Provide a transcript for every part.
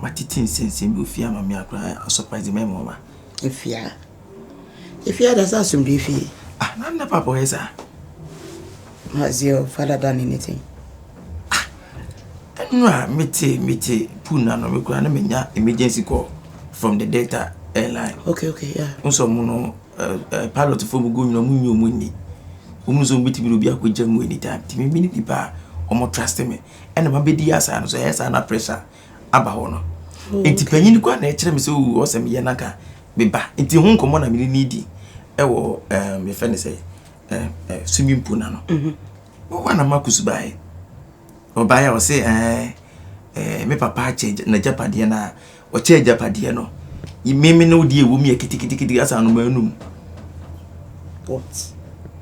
Matitin sense in Bufia, mammy, I surprise me, mamma. If you does ask him, Diffie. Ah, none of Papa is. Has your father done anything? No, mete, Puna, no, we can't emergency call from the Delta airline. Okay, yeah. Also, mono, pilot for going on Muni. Almost on witty will be a good jam anytime. To me, people or more trust me. And my baby, as I say, yes, and pressure. Abahono. Enti panyin kwa na ekire me se wo osem ye naka be ba. Enti hu nkomo na me needi. Ewo me fe ne say swimming pool na no. Wo na makusu bae. Obaye o say me papa change na japade na o change japade no. Yimeme no di ewo mi kitikiti asa no manum. What?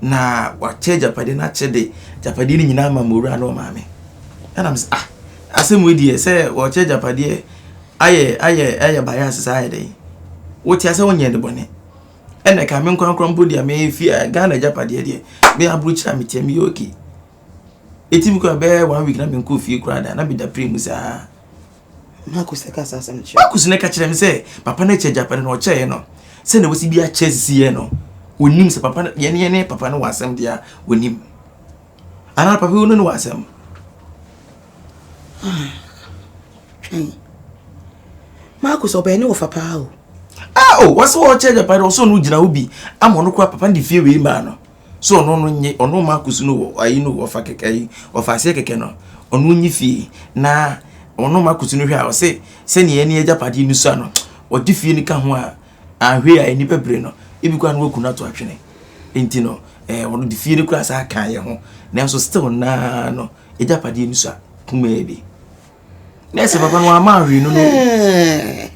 Na wa change japade na chede japade ni nyina ma mowura no maame. And I'm asem we die say wo change japade aye bias side dey. What you say wonye de bone. Ene ka me nkwankwan bodi me fi Ghana japade dey. Me abruchira me tie me yoki. Etim ko be 1 week na me nko fi krada na be da premu sa. Makuseka sasa mchi. Makusine ka kire me say papa na che japade no che no. Se na wosi bia che sisi no. Onim se papa ye papa no wasem dia onim. Ana papa wo no wasem. Marcus obeni wo papa o. What's what charge by also no gina ubi. I'm on kwa papa di fie we ma no. So no nye ono Marcus no ayi no ofa keke ofa se keke no. Ono nyi fie na ono Marcus no hwa o se ne ene agapade ni so no. O di fie ni ka ho a ahwe a eni bebre no. Ebi kwa no waku na to atwene. Enti no ono di fie ni kura sa kan ye ho. Na so still na no agapade ni so kuma ebi. Nese papa no amahwe no no.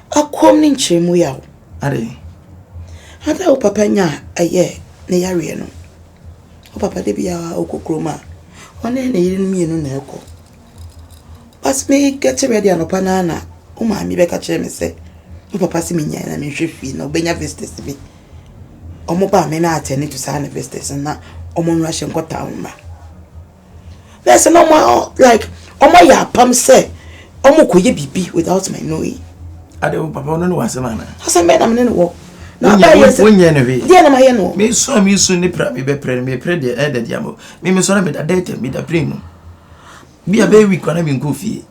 Akom ni nchemu yawo. Ade. Hada o papa nya aye ne yare no. O papa de bia okokroma. One ne yire mi no na eko. Pas me get ready anopa na o ma mi be ka kire me se. O papa si me nya na me hwefi na obenya visitors bi. Omo ba me na attend to sa na visitors na omo nwa hye nkota mma. There's no more like omo ya pam say omo koye bibi without my knowing. Ade o papa no wasema na. Asa me na me no wo. Na ba yes. Wonye na we. Dia na ma ye no. Me so ni pra me be pre de e de dia mo. Me so na me da date me da pre no. Be a week na me nko fie.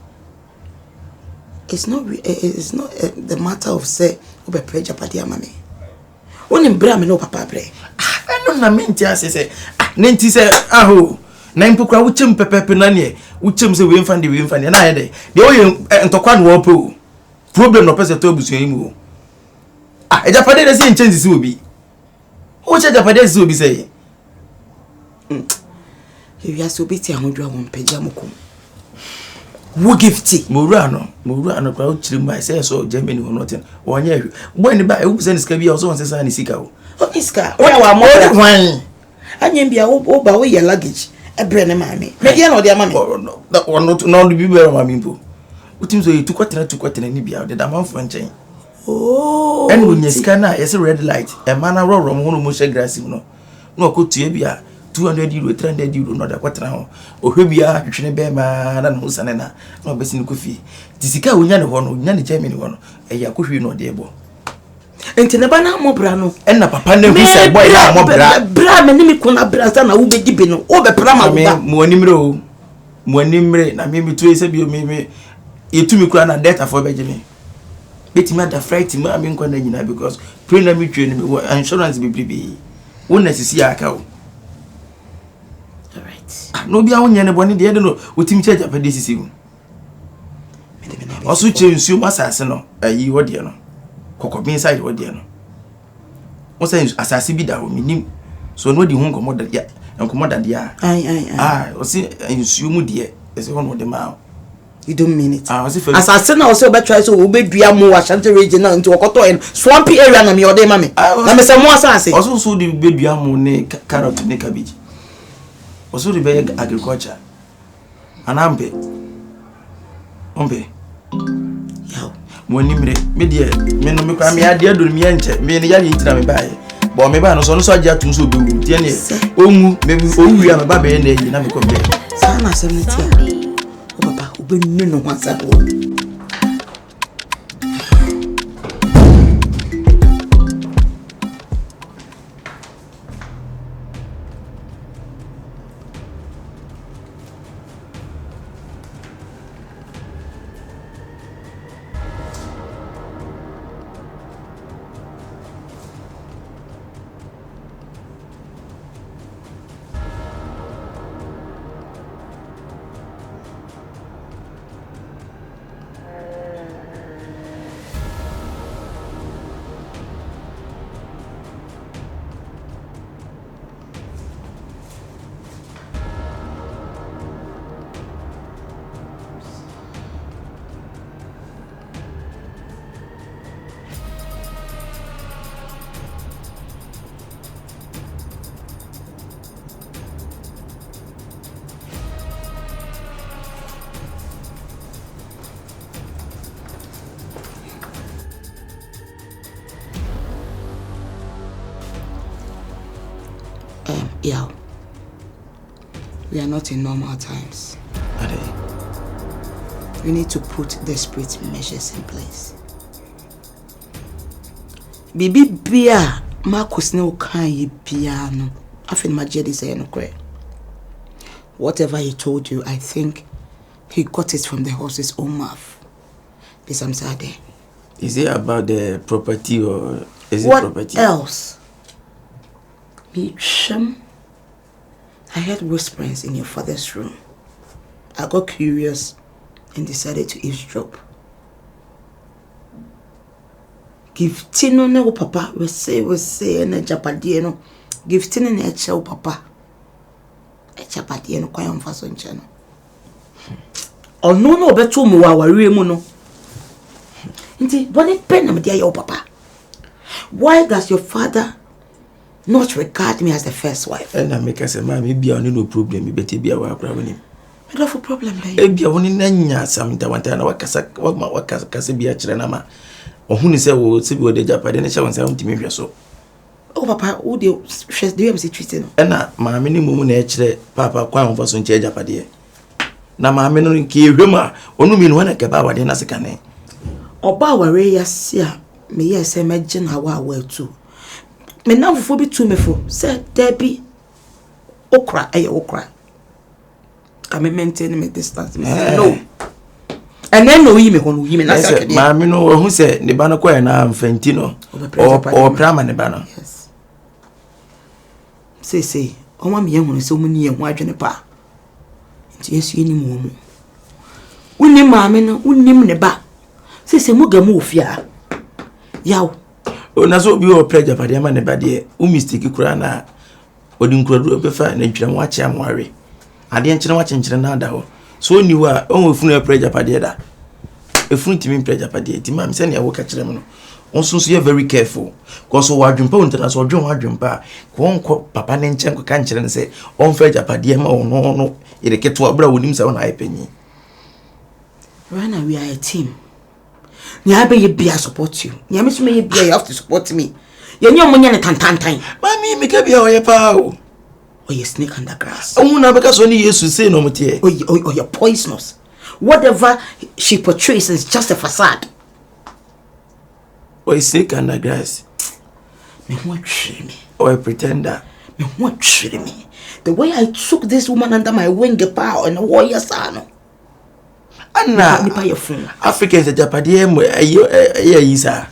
It's not the matter of say o be pre japade amame. Oni mbra me no papa pre. No na me ntia se na nti se aho. Na impokra wo chem pepepe na ne. Wo chem se we mfa de na ye de. De o ye ntokwa no wo po. Problem no person to busu yin mu. Ejapade dey say change si obi. O che Ejapade si obi say. You are so busy ahodwa won pagya mokom. Wo gifti. Mowura no kwa o chiri mai say so Germany or nothing. Onye ahwe. Boy ni ba e wo send sika bia o so won say ni sika o. O iska. O ya wa mo wan. Anyem bia wo ba wo ye luggage. Ebre ne maame. Me dia na o dia maame. No bi be maame mpo. Utim so you kwatena ni bia de da manfo nchen. Oh. And when you scan yes red light, a man a roll on mo share grass no. No ko tie bia 200 euro 300 euro no da kwatena ho. O hwe bia hwehwe be ma na no sane na no besin ko fi. Tisika wonya ne ho no, nya ne Germany ho no. E ya ko hwe no de bo. Enti ne ba na mo bra no. En na papa na hu say boy na mo bra. Bra me ni mi ko na bra sa na wo be dibe no. O be pra ma ba. Mo animre o. Mo animre na me tu ese bi o me yetumi kura na data for bejeme. Betimi da fright me am nko na nyina because pray na me twe no insurance be won sisi aka o. All right. No bia wonye ne bone de no otimi che Japade sisi wo. Oso che nsuo masase no ayi ho de no. Kokobin inside ho de no. Wo say asase bi da ho minim. So no di hu nkomo da ya nkomo da dia. Ai. O si nsuo mu de ese ho no de ma. You don't mean it. As I said now, so better try so we do more Ashanti region now into Okoto and swampy area na me or dey mame. Na me say mo asase. Also so the be dua mo ne carrot ne cabbage. Also the be agriculture. Anambe. Ombe. Yaw. Mo nimre me de me no me kwa me ade adoro me enche. Me ne yale yitina me bae. Bo me ba no so agi atum so be wu. Die ne omu me owu ya me ba be na yi na me ko be. Sana 70. Papa, ube no one side. Yeah. We are not in normal times. We need to put desperate measures in place. Bibi bia Marcus no kan piano. I feel my jedi say no cry. Whatever he told you, I think he got it from the horse's own mouth. This I'm sad. Is it about the property or is it what property? What else? I heard whisperings in your father's room. I got curious and decided to eavesdrop. Give Tino no papa, we say, and a Japadier no. Give Tino a chow papa. A Japadier no quite on fason channel. Oh no, but 2 more remuno. Indeed, what a pen, my dear papa. Why does your father not regard me as the first wife? And I make us a man, maybe I no problem, better be our problem. I don't have a problem, baby. I want to know something. I want to be a chrenama. Or who is a would see what the Japanese want to me so. Oh, papa, who do you have treating? And my minimum nature, papa, quite of us on Japadia. Now, my men in Key Ruma, only mean when I get our dinner second. Or Bower, yes, yeah, may yes imagine how I will too. Me now for be too me for, said Debbie. Okra, okra. I may maintain me distance. No. And then no women who women as I mammy no who said the Banaco and I'm Fentino or Prama Nebano. Yes. Say, oh, my young one is so many and white in a pa. Yes, you need more. Unny mammy, unnim the back. Say, Muga move ya. Yow. Oh, Nazo be your pleasure for the man about the mistake crana. Or didn't grow prefer and watch and worry. I didn't watch and now. So you are only full of pleasure for the other. A full team pleasure for the team. I'm saying I will catch them. Also, so you're very careful. Because so I jump on to us or John Jumpa. One cop Papa and Chanko cancer and say, on pleasure for the or no, it get to a brother with himself on penny. Rana, we are a team. Nyabe be I support you. Nyamis may be you have to support me. You're no money and time. Mammy, make up your power. Or you snake under grass. Oh, no, because only used to say no more. Or you're poisonous. Whatever she portrays is just a facade. Or you snake under grass. Me what me. Or a pretender. Me what me. The way I took this woman under my wing power and a warrior son. Anna, Africans at Japadiem, a year, sir.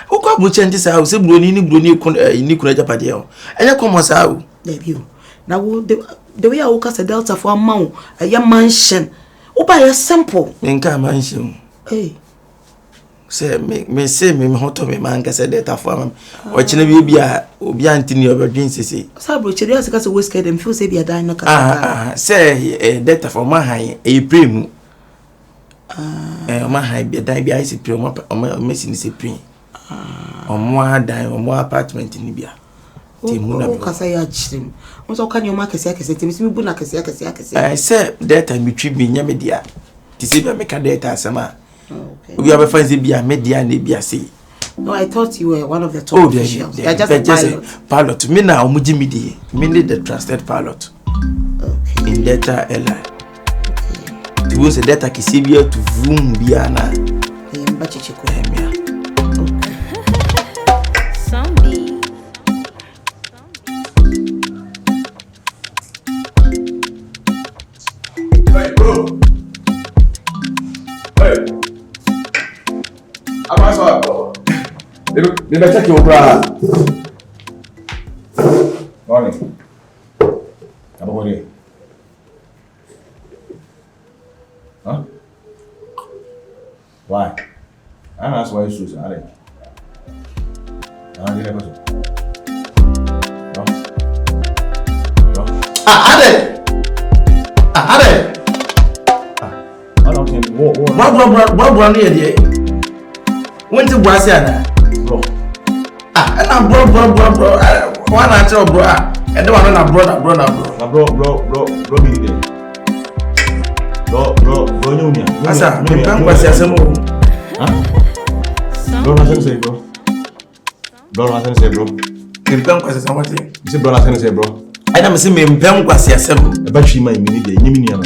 Who come with chances house, Bruni, Nicola Japadio, and I come as out. Debut. Now, the way I walk as a delta for a mount, a young mansion, or by a sample. Minka mansion. Eh. Say, me say, me hot of me man, said that for him. Or Chinabi be a Antony of a dreams, say. Sabro, Chirias got a whisker and feels be a dino. Say, a data for my high, a prim. My high be a die, I see prim up on missing the prim. Or more die or more apartment in Libya. Also, can you mark a second? I said that time you treat me media. To see if I make a data, Sama. We have a fancy be a media and Libya say. No, I thought you were one of the top officials. They are just a pilot. Me now, Mujimidi, mainly the trusted pilot. Okay. In data, Ella. Okay. To use a data Kisibia to Vroom Biana. They better check your bra. Morning. Abogori. Huh? Why? I don't ask why you shoes, are they? I didn't know. No. Ade! I don't think. What here? When to Brasiana? Bro. And I'm bro. One natural bro. And the one on a brother. Bro, be there. Bro, you mean? Asa, me can't pass your semo. Huh? Bro, nothing say, bro. Bro, nothing say, bro. Mempɛ nkwasiasɛm wɔte. You say bro na say bro. Ɛna me se mempɛ nkwasiasɛm. Eba hwi man mi ni de nyimi ni ana.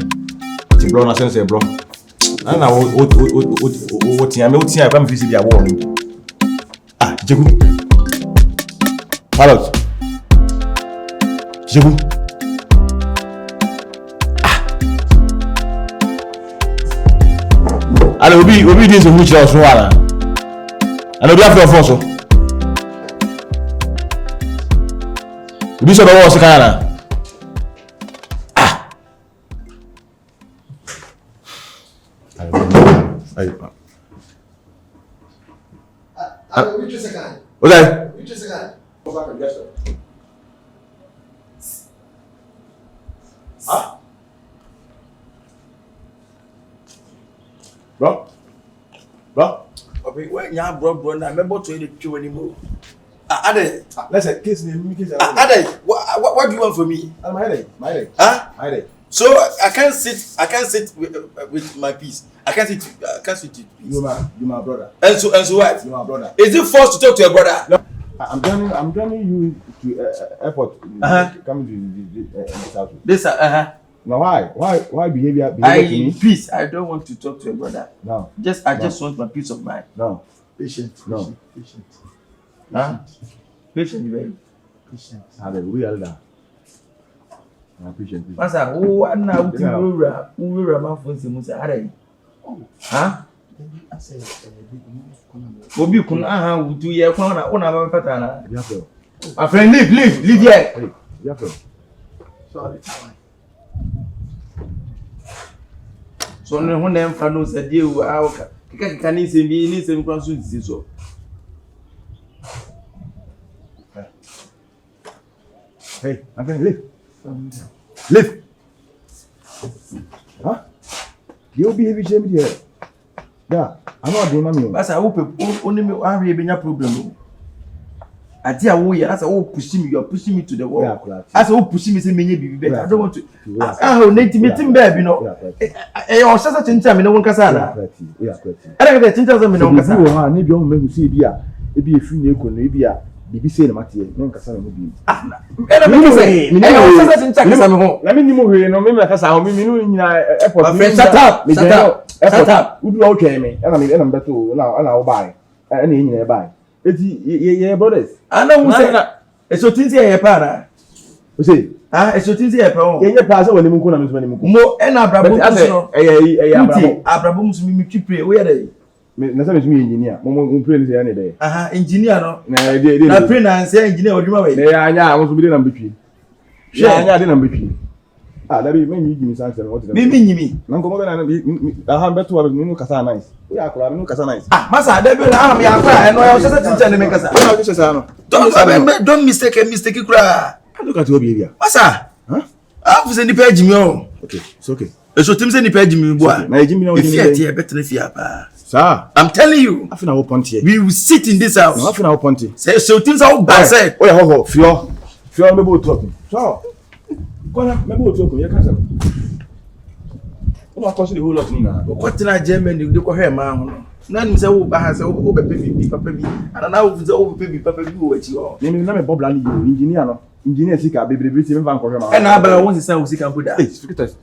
Ti bro na say bro. Na o tia me o tia ba me fi si dia wo no. Ah, Jeku. Pilot. Jeku. Ale obi din so mu chira so wala. Ale obi afro fo so. Obi so do wo so kan na. Ay. Which is a guy? Okay. Which is a guy? Yes, sir. Ah. Bro. Okay, when you have bro na member to the queue anymore. Ade. Let's say case name case. Ade, what do you want from me? My headache. Huh? My headache. So I can't sit with my peace. I can't sit with you. You my brother. And so what? You my brother. Is it forced to talk to your brother? No. I'm joining you to airport. Coming to this house. This Now why behavior to me? Peace. I don't want to talk to your brother. No. I just want my peace of mind. No. Patient. Huh? Patient, very. Patient. We are that. I'm patient. Masa, na uti ura mafunzi musa are. Huh? I said, Obi kun aha utu ye kwa na una ba pata na. Yeah, My friend, leave here. Hey, yeah, sorry. So no ho na mfa no se die wu awka. Kika ni se bi ni se kwa so ntisi so. Hey, I'm going to live. Huh? You'll be heavy shame here. Yeah, I'm not doing my Basa only me worry be problem. Ati awo ya asa wo pushing me, you are pushing me to the wall. Asa wo pushing me say menye bibi. I don't want to. Na intimate baby no. O sasa chincha me no won kasa na. We are pretty. Era ka chincha so me no kasa. Wo ha na bi o mehu se bi a ebi efi na eko no ebi a bibi se na mate no kasa na mo bi. Era me say. O sasa chincha kasa me ho. Na me ni mo hwe no me me kasa ho me no nyina airport. Shut up. Udu o twen me. Era me beto na wo bai. Na nyina e bai. Eti ye brothers. Ana wo say na eso tinti ye pa na. O say eso tinti ye pa o. Ye pa se woni mu nko na me so ni mu nko. Mo e na abrabo musu no. Abrabo. Abrabo musu mi twipre wo ye dey. Me na say me so engineer. Mo pray ni say na dey. Engineer no. Na pray na say engineer odwuma we. Na anya wo so bi dey na mbetwi. Anya dey na mbetwi. That be when you give me something what me nyimi. Na nko mo be na aha beto wa me no kasa nice. We akura me no kasa nice. Masa da be na am ya kwa eno ya sese tincha ne me kasa. Na just say no. Don't mistake kura. Look at your behavior. Masa. Huh? Afu se ni pa ejimi o. Okay, it's okay. Eso tim se ni pa ejimi bo a. Na ejimi na o ejimi. If you better if you apa. Sir, I'm telling you. Afina wo ponte. We will sit in this house. No afina wo ponte. Say so things are bad said. Oh yeah, ho Fio me bo talk. So. Kona me bo talk, you can say. What cause the whole lot na? What na Germany dey ko hwe ma ho no. Na nim say wo ba ha say wo be pepi papa bi. Ana na wo say wo be pepi papa bi wo achi ho. Me na me Bob Lani engineer no. Engineer sika bebrebe ti me van ko hwe ma. E na ba won say wo sika mpoda. Speakers.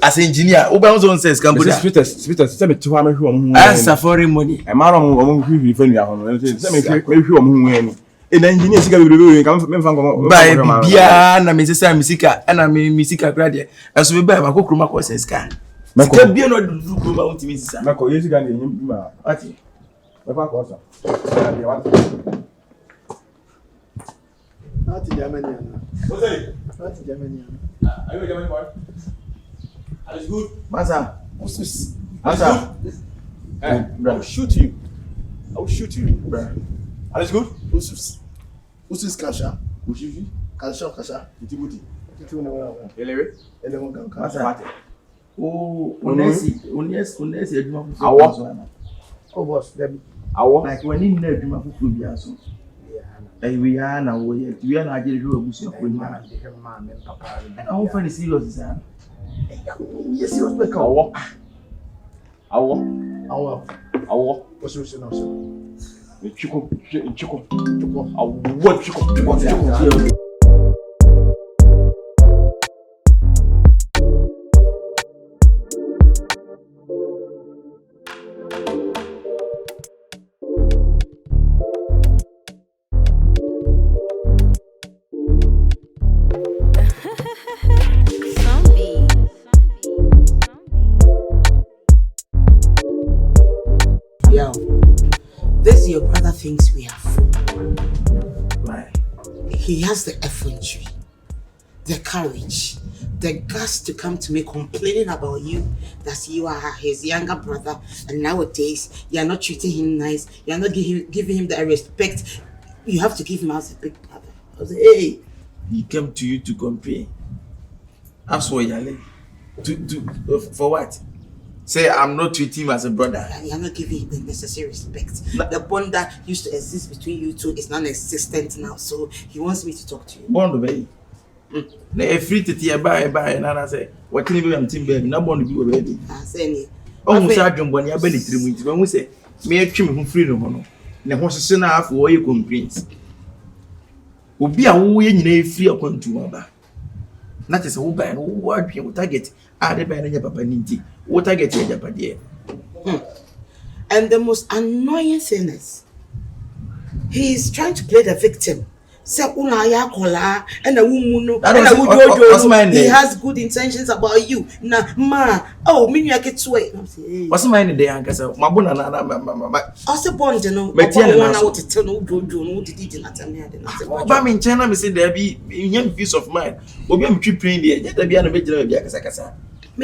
As engineer, wo ba won say sika mpoda. Speakers say me ti wa me hwe omo hu. Answer foreign money. E ma ro omo hwe fa nua ho no. Say me hwe omo hu ani. E na engineer sika bebrebe ka me van ko. Ba bia na me say sika na me sika kra de. Eso be ba ko kroma ko say sika. Sika bia no du kroma won ti me sisa. Na ko yesi ga na enyim bi ma. Ati. Me fa ko sa. Not in Germany. What's it? Not in Germany. Are you a German boy? That is good. Masa. Masa. I will shoot you. Bro. That is good. Usus kasha. Ushishi. Kasha. Itibuti. Kitu na wala. Elewe. Elewa ganka. Masa. Unesi adwuma fufu. Awo. Oh boss, them. Awo. Like when you na adwuma fufu bi aso. We are now we are not getting to a bush of women. And all for the serious. Yes, you was back. Awo. Our. Awo. What's your name? Chico. I want Chico. Yo, this your brother thinks we are fool. Right. He has the effrontery, the courage, the guts to come to me complaining about you, that you are his younger brother, and nowadays you are not treating him nice, you are not giving him the respect you have to give him as a big brother. I was like, hey. He came to you to complain. Ask for Yale. For what? Say I'm not treating him as a brother. And you're not giving him the necessary respect. The bond that used to exist between you two is non-existent now, so he wants me to talk to you. Bond baby. Na free to tia buy and I say, what can you be am team baby? Na bond be baby. I say Oh, say adwon ya bani tiri mu nti when we say me atwi me ho free no ho no. Na ho hye na afo wo ye complaints. Obi a wo ye nyina free akwantu aba. Na tese wo buy no wo adwen wo target a de buy na nya papa ni nti. Wo target ya japade. And the most annoying thing is, he is trying to play the victim. Say una ya kola and a woman he has good intentions about you. Nah, ma, oh, me ya get sweat. What's my name there ankasa? Mabona na also bond no. Metiana one out to tell no no did not tell me. Ba me China me say there be peace of mind. Obi am twi praying there. There be na be jira be akasa.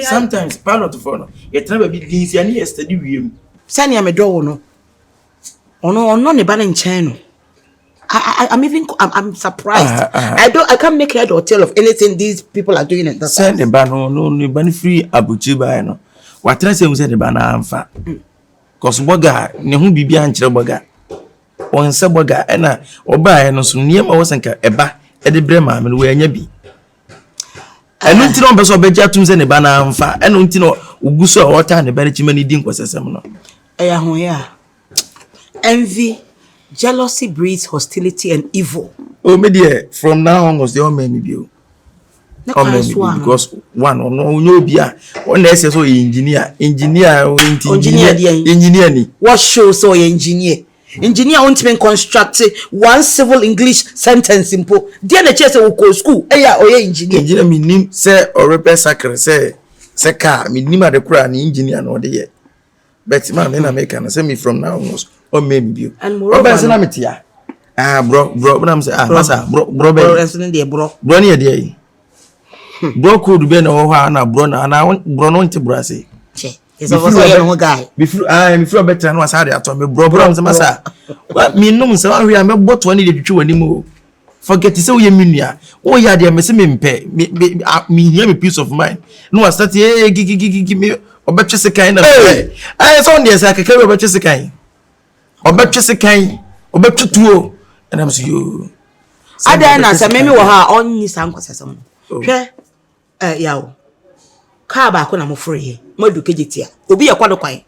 Sometimes pilot for no. You try be this ya ni study wiem. Sani me do no. Ono ne ba na China. I'm surprised. I can't make head or tail of anything these people are doing in the send the ban no ban free abuchi ba no. What try say we say the ban amfa. Cause boga ne ho bibia nkyere boga. Won se boga na oba no so niema wo senka eba e de bre ma me no we anya bi. Enu nti no be so be jatum se ne ban amfa. Enu nti no uguso o ta ne bare chima ni din kwasesem no. Eya ho ya. Envy, jealousy breeds hostility and evil. Oh, me dear, from now on was the old man you. Because one or no bia one SS so engineer ni. What show so engineer? Engineer won't mean construct one civil English sentence simple. Dear the chess will go school. Eya or engineer. Engineer me nim say or repair sacre say car me nim at the crown engineer no de. But man in America say me from now on was or maybe you. And moreover, bro, but I'm say massa bro near there. Bro could be no na bro na no nti bro say. It's also a guy. Before better no asade ato me bro am say massa. Me no say we am bot one dey twetwe wani mu. Forget say we menua. Oh ya dey me say me mpe. Me hear me peace of mind. No start give me obetwe sekan na. So on dey say akeke obetwe sekan. Obetwe sekan. Obetwe tuo. And I'm so you. Adana say me wo ha onyi sankwasasam. Hwe yawo. Ka ba ko na mo free. Madu kejitia. Obi ye kwado kwan.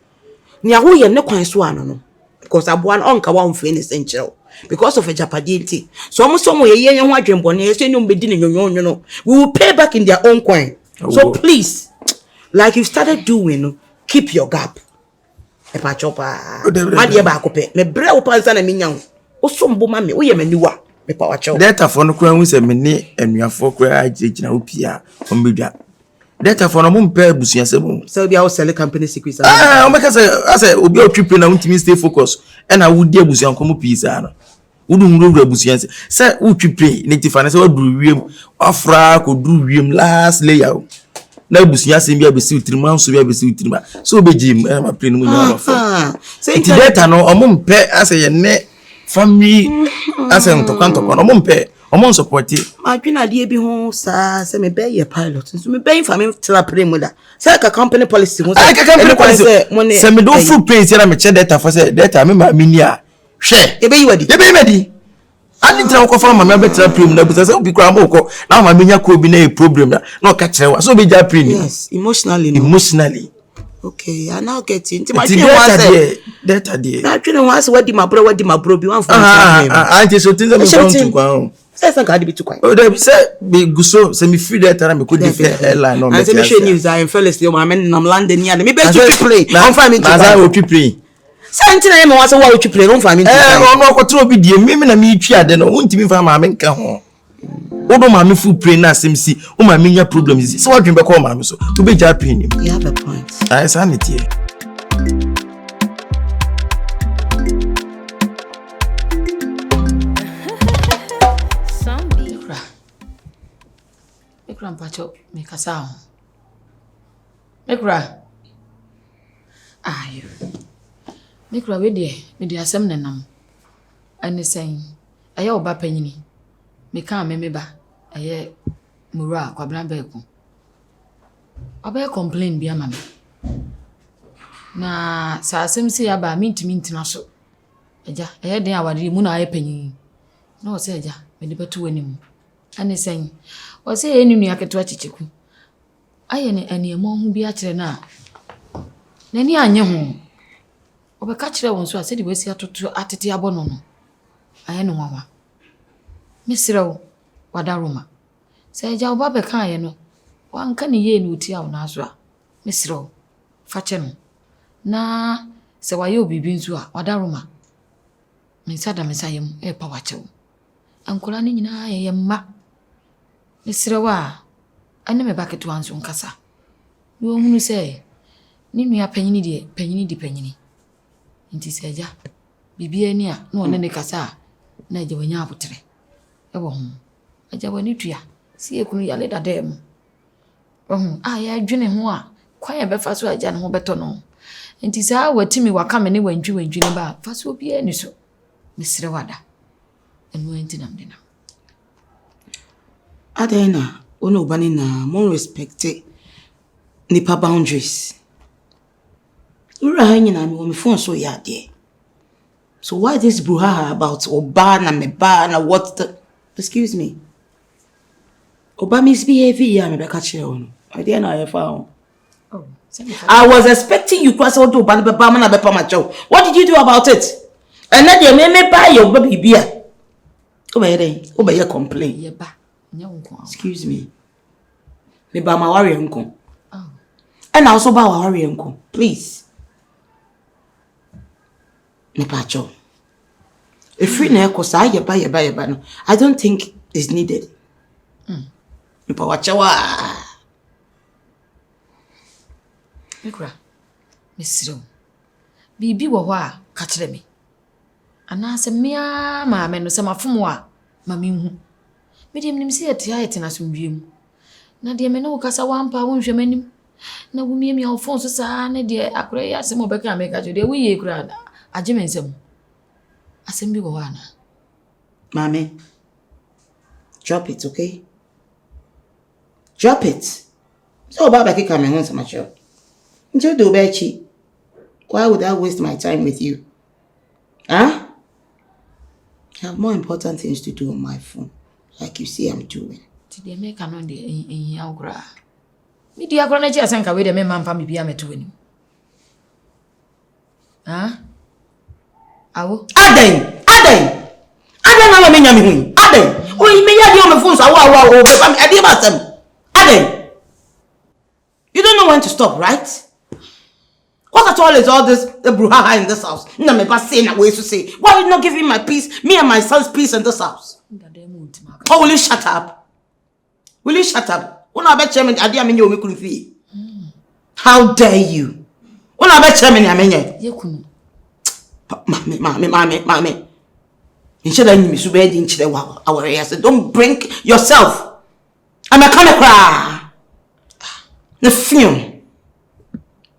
Nia wo ye ne kwan so ano no. Because aboa no onka wa mfe ne senkyerɛ. Because of a japadinti. So mo ye ho adwembone so enum bedi ne nyonyo no. We will pay back in their own coin. So please, like you started doing, keep your gap. E pa chopa. Ma de ba ko pe. Me bre wo pansa na menyan. Wo sombo ma me. Wo ye maniwa. Me pa wa chow. Data for no kwan hu se me ne anuafo kra agina wo pia. Ombedwa. Data for no mo mpe busuasem. So be our sell company secrets. O make say obi o triple na untimi stay focus. E na wo di abusuan komo pisa no. Wudu nguru abusuan say wo triple ne tifa na say wo duru wiem. Afra ko duru wiem last layer. Na abusuan sem bia besi utrima so bia besi utrima. So obejim ma play no mo nya no. Say data no o mo mpe ase ye ne family ase ntokantoko no mo mpe omo support adwena de bi ho sa se me be ye pilot so me be family tela premoda say ka company policy mo say me do full pay say na me check data for say data me ma minia hwe e be yi wadi ani tira ko fa ma me be tela prem na bu say obi kra mo ko na ma minya ko bi na e problem na no ka kire wa so be ja prem yes emotionally okay I now get it my dream was Data dear. Na twene ho ase wadi mabro bi wan for. Auntie so things me found to kwa. Say ka dey be to kwa. Oh, they say be guso say me free data me could defend airline no. I say me share news I am fellas dey ma me nam London ni ade me be to play. On fa me to. Na o play. Say ntina na me wan say wa o play on fa me to. No ko tro bi die me na me twi ade no untimi fa ma me nka ho. Odo ma me full play na semsi o ma me nya problems so what dream be call ma me so to be ja play ni. You have a point. I sanity. Mpacho mekasa ho mekura ayo mekura we de asem nenam ane sen aye oba panyini meka me ba aye mura kwabran beku oba complain bia mama na sa asem si aba mintimi ntina so eja aye den awade mu na aye panyini na o se eja me de betu wanim ane sen o se enu nua keto achicheku aye ne aniemo hu bi a kire na nani anye ho obeka kire won so ase de wasi atoto atete abono no aye no wawa misrew wadaruma se ja oba beka aye no wanka ne ye no ti awo na so a misrew fache no na se waye obibi nso a wadaruma misada mesayem e pa wachew ankola ne nyina aye yemma Misrewa ane me baketu anso nkasa. Wo hunu se ni nua panyini de panyini. Nti seja bibia ni a na one ne kasa na agya wanya abotre. E wo ho. Agya wani tua. Si ekunu ya leda dem. Wo ya adwene ho a kwan ya befa so agya ne ho beto no. Nti saa watimi waka me ne wandwi ne ba fa so bia ni so. Misrewa da. Enu enti nam de na. Adena, ono bani na more respect nipa boundaries. Ura hanyi na mi phone so ya there. So why this brouhaha about Oba na meba na what the excuse me. Oba misbehaving ya me be catch you ono. Adena I found. Oh, I was expecting you cross out Oba na beba na bepa macho. What did you do about it? And na dey me buy your baby bia. Oba complain. Yeba. Excuse me. Me ba ma worry unko. Oh. And also ba wa worry unko. Please. Me pacho. If free na ko sa yeba no. I don't think it's needed. Me pa wacha wa. Mikura. Misiro. Bibi wo ho a ka kire me. Ana se mea ma me no se mafomo a ma me hu. Medium nimsi etia etina sumdwem. Na de me no kasa wampa wonhwe manim. Na wumie mi ofon so saa na de akure ya se mo beka me ka jo de wiye kura age mensem. Asem bi wo ana. Mame. Drop it, okay? Drop it. So baba kika me hon sama cho. Njo do bechi. Why would I waste my time with you? Huh? I have more important things to do on my phone. Like you see I'm doing. Today make anon de en agora. Mi dia agora na ji asanka we de me mampa mi bia meto wani. Ah? Awo. Aden na me nya me hu. Aden. O yi me ya de o me phone so awo o be fam ade ba sam. Aden. You don't know when to stop, right? What at all is all this the brouhaha in this house? Na me ba say na we so say. Why you not giving my peace, me and my son's peace in this house? Oh, will you shut up? Will you shut up? Una be chairman ade amenye o me kunu fi. How dare you? Una be chairman amenye. Ye kunu. Mame. Instead of me sube di nchire wa our yes. Don't bring yourself. I'm a kind of cry. The film.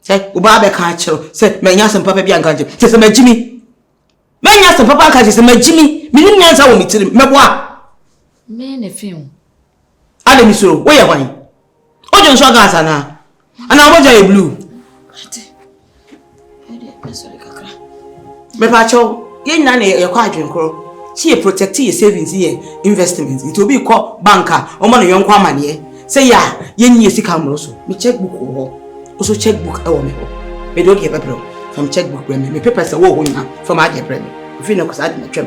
Say uba be ka chiro. Say me nya sem papa bi anka je. Say me Jimmy. Me nya sem papa anka je say me Jimmy. Me nim nya sa wo mi tiri. Me boa. Me ne film. Ale mi soro, where you going? Ojo nso gas ana. Ana oja e blue. Me pa cho, ye na na ye kwa adwenkoro. Chi e protect your savings here, investments. It will be called banker. Omo no yonkwa mane. Say ya, ye nyi sika mro so. Me checkbook ho. Also checkbook e wo me ho. Me do ke pepro. from checkbook brand me paper say wo na from ade brand me if you know cause ade na twem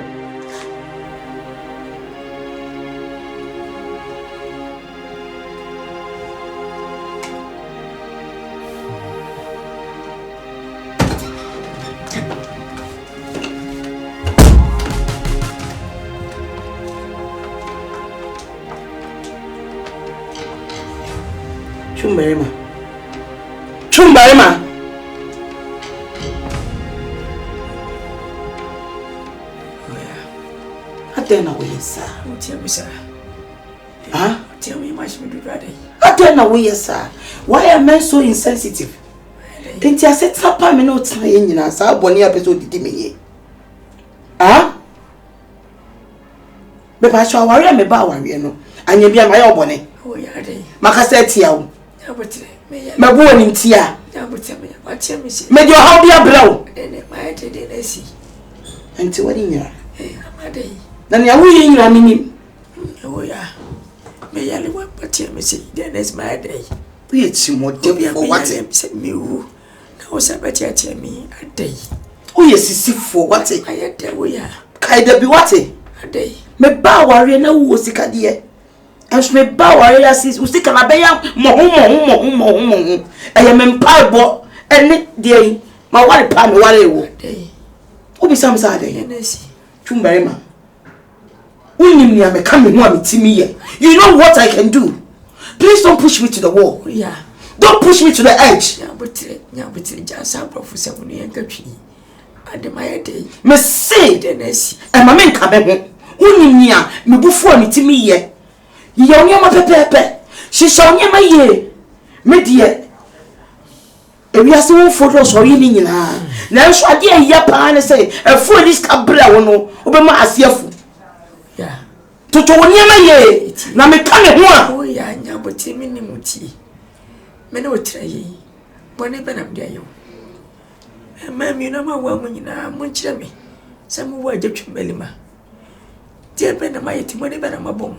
Chumbarima. Atena we sir. Tell me, sir. Huh? Tell me much me be ready. Atena we sir. Why are men so insensitive? Enti ase tapa me no tena ye nyina sa boni episode didi me ye. Ah? Be pa sha ware me ba ware no. Anya bia ma ye obone. Oh ya dey. Makasa tia wo. Ya botre. Me bo ni ntia. Ya botre me. What tell me say? Me dio how dia brawo. Ene my dey dey see. Enti wadi nyira. Amadei. Na ne awu ye nyira minim. Oh ya. Me yale what tell me say? Then is my day. We chimode for what? Say me who. Na o say better tell me a day. Oh yes sisi for what? I dey we ya. Kai da bi what? A day. Me ba ware na wo sika de. Enso me ba ware ya sis usika na be ya mo. Eye me mpa bo ene de ma ware pa me ware wo. Day. Obi sam sa de. Yenesi. Chumbarima. Unim ni ameka me ho ametimi ye. You know what I can do. Please don't push me to the wall. Yeah. Don't push me to the edge. Nyabutire jasa professor mu yenka twi. Ade my day. Me say Yenesi. e ma me nka be ho. Unim ni a me bufu ametimi ye. Ye onyama pepepe. Shisha onyama ye. Me de ewiase wo fodo so yi ni nyina. Na nso ade ya pa ne say afu dis ka bra wo no obema asiafu. Yeah. Toto onyama ye. Na me ka me ho a. Oh ya nyabutire me ni muti. Me no traye. Bone benam de ayo. Ma mi no ma wa mu nyina mu nkire me. Sa mu wa adwatwumalima. Die benam ayeti bone benam abom.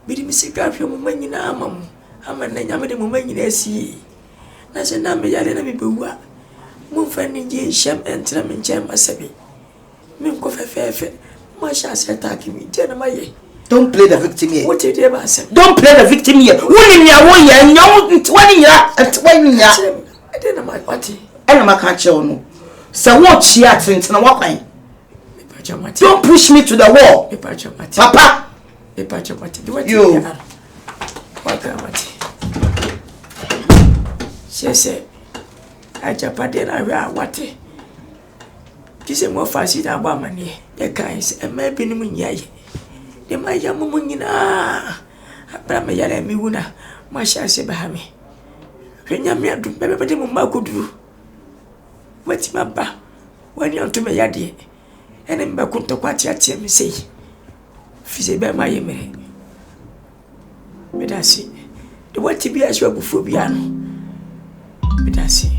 Bidi mi sika hwe mu manyina amam. Ama na nyame de mu manyina asi. Na se na me yale na me bewua. Mu fa ni je shem entra me nche masabi. Me nko fefefe. Ma sha se attack me. Die na maye. Don't play the victim here. What did you ever say? Don't play the victim here. Woni nya wo ye nyawo ntwani nyira atwani nya. I didn't my party. Ena maka che ono. Se wo chi atentena wakwan. Don't push me to the wall. Papa. You. She said, I Japan I wate. Kise mo fasi da ba mani. The guys and maybe no munyai. The my yamunina. Abra me yale mi wuna. Masha se bahami. Renya me adu bebe mu makudu. Wati maba. Wani on to me yade. Ene mba kunto kwati atie me sei. Fize be ma yemere. Medasi. De wati bi aswa bufu bia no. Medasi.